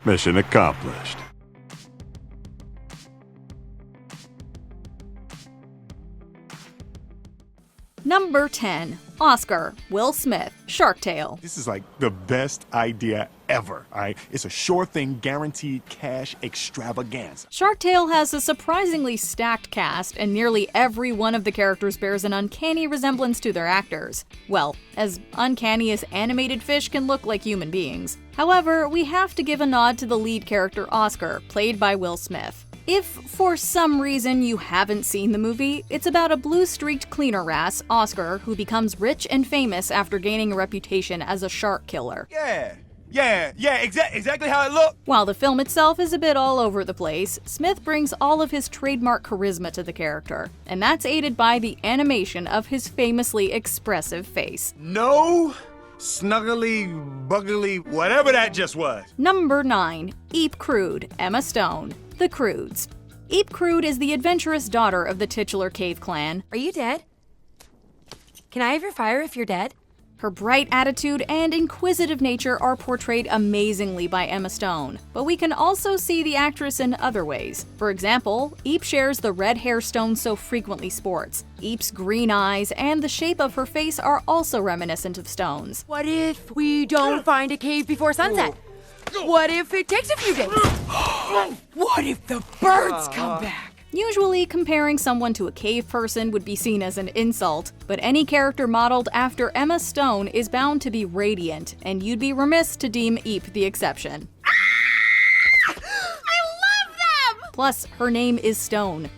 Mission accomplished. Number 10. Oscar, Will Smith, Shark Tale. This is like the best idea ever, all right? It's a sure thing, guaranteed cash extravaganza. Shark Tale has a surprisingly stacked cast, and nearly every one of the characters bears an uncanny resemblance to their actors. Well, as uncanny as animated fish can look like human beings. However, we have to give a nod to the lead character Oscar, played by Will Smith. If, for some reason, you haven't seen the movie, it's about a blue-streaked cleaner wrasse, Oscar, who becomes rich and famous after gaining a reputation as a shark killer. Exactly how it looked. While the film itself is a bit all over the place, Smith brings all of his trademark charisma to the character, and that's aided by the animation of his famously expressive face. No snuggly, buggly, whatever that just was. Number 9. Eep Crude, Emma Stone, The Croods. Eep Crude is the adventurous daughter of the titular cave clan. Are you dead? Can I have your fire if you're dead? Her bright attitude and inquisitive nature are portrayed amazingly by Emma Stone, but we can also see the actress in other ways. For example, Eep shares the red hair Stone so frequently sports. Eep's green eyes and the shape of her face are also reminiscent of Stone's. What if we don't find a cave before sunset? What if it takes a few days? What if the birds come back? Usually, comparing someone to a cave person would be seen as an insult, but any character modeled after Emma Stone is bound to be radiant, and you'd be remiss to deem Eep the exception. I love them! Plus, her name is Stone.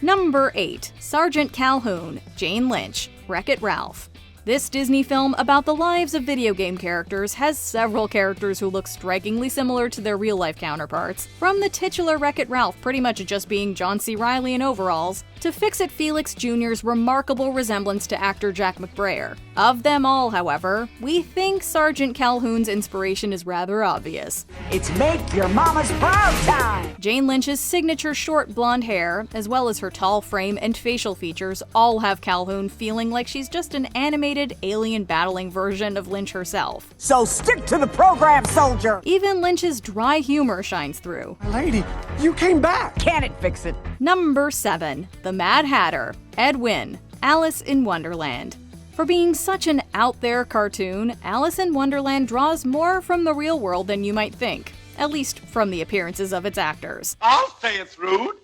Number 8. Sergeant Calhoun, Jane Lynch, Wreck-It Ralph. This Disney film about the lives of video game characters has several characters who look strikingly similar to their real-life counterparts, from the titular Wreck-It Ralph pretty much just being John C. Reilly in overalls, to Fix-It Felix Jr.'s remarkable resemblance to actor Jack McBrayer. Of them all, however, we think Sergeant Calhoun's inspiration is rather obvious. It's make your mama's proud time! Jane Lynch's signature short blonde hair, as well as her tall frame and facial features, all have Calhoun feeling like she's just an animated alien battling version of Lynch herself. So stick to the program, soldier! Even Lynch's dry humor shines through. Lady, you came back! Can it fix it? Number 7. The Mad Hatter, Ed Wynn, Alice in Wonderland. For being such an out-there cartoon, Alice in Wonderland draws more from the real world than you might think, at least from the appearances of its actors. I'll say it's rude.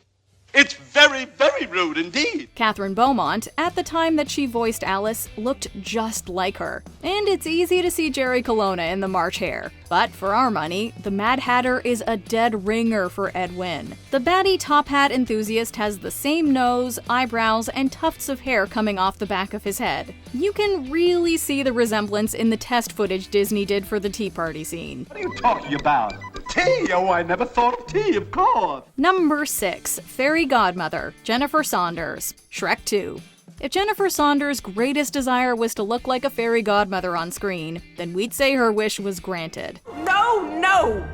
It's very, very rude indeed. Catherine Beaumont, at the time that she voiced Alice, looked just like her. And it's easy to see Jerry Colonna in the March hare. But for our money, the Mad Hatter is a dead ringer for Ed Wynn. The batty top hat enthusiast has the same nose, eyebrows, and tufts of hair coming off the back of his head. You can really see the resemblance in the test footage Disney did for the Tea Party scene. What are you talking about? Tea? Oh, I never thought of tea, of course. Number 6. Fairy Godmother, Jennifer Saunders, Shrek 2. If Jennifer Saunders' greatest desire was to look like a fairy godmother on screen, then we'd say her wish was granted. No!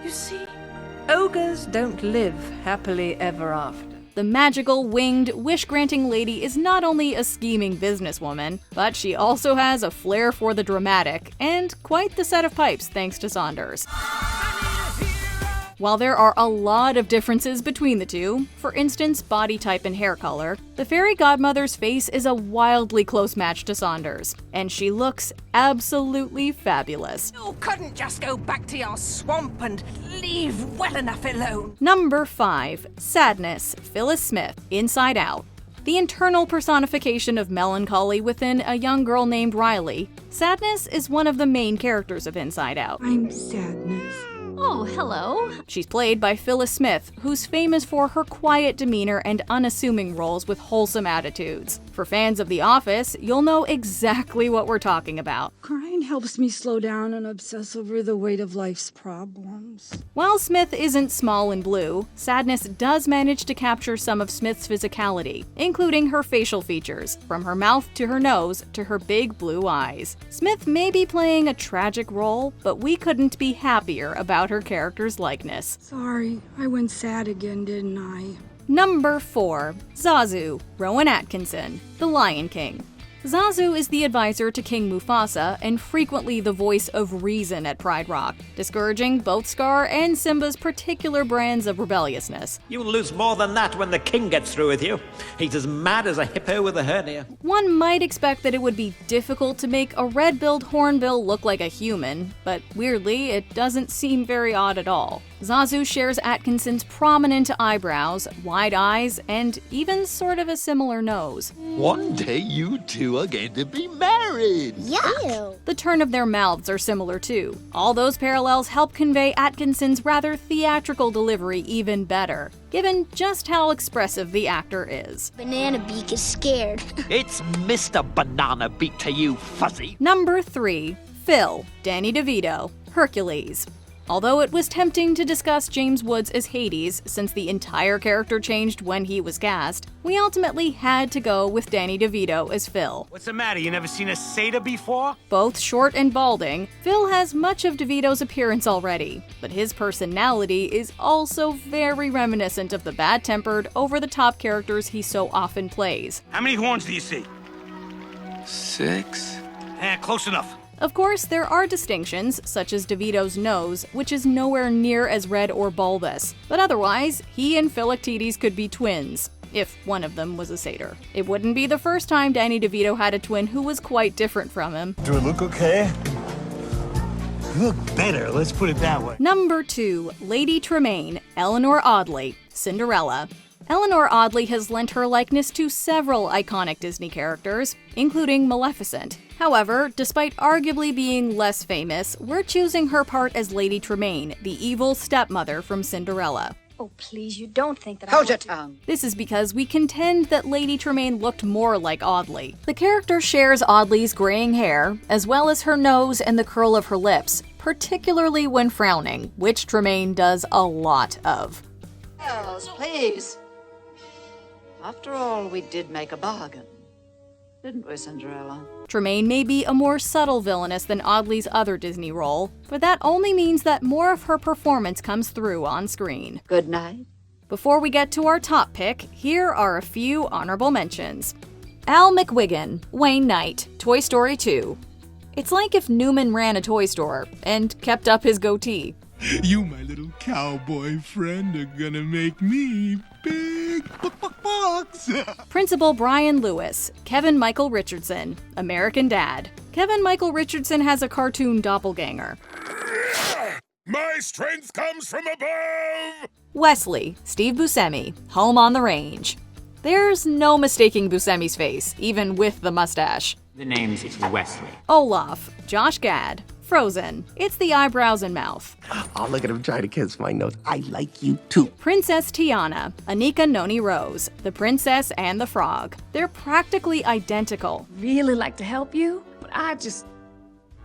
You see, ogres don't live happily ever after. The magical, winged, wish-granting lady is not only a scheming businesswoman, but she also has a flair for the dramatic, and quite the set of pipes thanks to Saunders. While there are a lot of differences between the two, for instance body type and hair color, the fairy godmother's face is a wildly close match to Saunders, and she looks absolutely fabulous. You couldn't just go back to your swamp and leave well enough alone. Number 5. Sadness, Phyllis Smith, Inside Out. The internal personification of melancholy within a young girl named Riley, Sadness is one of the main characters of Inside Out. I'm Sadness. Oh, hello. She's played by Phyllis Smith, who's famous for her quiet demeanor and unassuming roles with wholesome attitudes. For fans of The Office, you'll know exactly what we're talking about. Crying helps me slow down and obsess over the weight of life's problems. While Smith isn't small and blue, Sadness does manage to capture some of Smith's physicality, including her facial features, from her mouth to her nose to her big blue eyes. Smith may be playing a tragic role, but we couldn't be happier about her character's likeness. Sorry, I went sad again, didn't I? Number 4. Zazu, Rowan Atkinson, The Lion King. Zazu is the advisor to King Mufasa and frequently the voice of reason at Pride Rock, discouraging both Scar and Simba's particular brands of rebelliousness. You'll lose more than that when the king gets through with you. He's as mad as a hippo with a hernia. One might expect that it would be difficult to make a red-billed hornbill look like a human, but weirdly, it doesn't seem very odd at all. Zazu shares Atkinson's prominent eyebrows, wide eyes, and even sort of a similar nose. One day you two are going to be married. Yeah. The turn of their mouths are similar too. All those parallels help convey Atkinson's rather theatrical delivery even better, given just how expressive the actor is. Banana Beak is scared. It's Mr. Banana Beak to you, fuzzy. Number 3. Phil, Danny DeVito, Hercules. Although it was tempting to discuss James Woods as Hades, since the entire character changed when he was cast, we ultimately had to go with Danny DeVito as Phil. What's the matter, you never seen a satyr before? Both short and balding, Phil has much of DeVito's appearance already, but his personality is also very reminiscent of the bad-tempered, over-the-top characters he so often plays. How many horns do you see? 6. Close enough. Of course, there are distinctions, such as DeVito's nose, which is nowhere near as red or bulbous, but otherwise, he and Philoctetes could be twins, if one of them was a satyr. It wouldn't be the first time Danny DeVito had a twin who was quite different from him. Do I look okay? You look better, let's put it that way. Number 2. Lady Tremaine, Eleanor Audley, Cinderella. Eleanor Audley has lent her likeness to several iconic Disney characters, including Maleficent. However, despite arguably being less famous, we're choosing her part as Lady Tremaine, the evil stepmother from Cinderella. Oh, please, you don't think that Hold your tongue. This is because we contend that Lady Tremaine looked more like Audley. The character shares Audley's graying hair, as well as her nose and the curl of her lips, particularly when frowning, which Tremaine does a lot of. Girls, please. After all, we did make a bargain, didn't we, Cinderella? Tremaine may be a more subtle villainess than Audley's other Disney role, but that only means that more of her performance comes through on screen. Good night. Before we get to our top pick, here are a few honorable mentions. Al McWiggin, Wayne Knight, Toy Story 2. It's like if Newman ran a toy store and kept up his goatee. You, my little cowboy friend, are gonna make me big bucks. Principal Brian Lewis, Kevin Michael Richardson, American Dad. Kevin Michael Richardson has a cartoon doppelganger. My strength comes from above! Wesley, Steve Buscemi, Home on the Range. There's no mistaking Buscemi's face, even with the mustache. The name's Wesley. Olaf, Josh Gad, Frozen. It's the eyebrows and mouth. Oh, look at him trying to kiss my nose. I like you too. Princess Tiana, Anika Noni Rose, The Princess and the Frog. They're practically identical. Really like to help you, but I just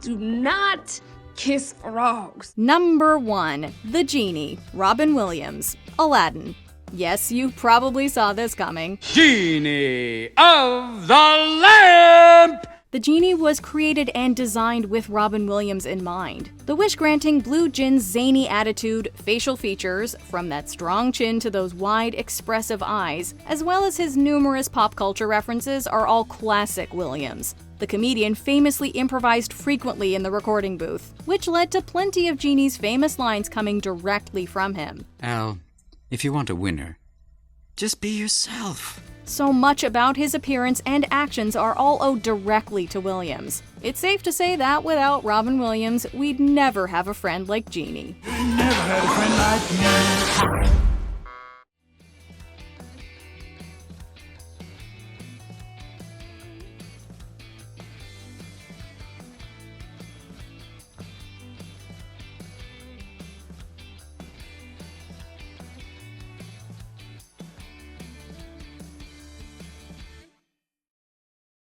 do not kiss frogs. Number 1. The Genie, Robin Williams, Aladdin. Yes, you probably saw this coming. Genie of the Lamp! The Genie was created and designed with Robin Williams in mind. The wish-granting Blue Djinn's zany attitude, facial features, from that strong chin to those wide, expressive eyes, as well as his numerous pop culture references are all classic Williams. The comedian famously improvised frequently in the recording booth, which led to plenty of Genie's famous lines coming directly from him. Al, if you want a winner, just be yourself. So much about his appearance and actions are all owed directly to Williams. It's safe to say that without Robin Williams, we'd never have a friend like Genie. Never had a friend like me.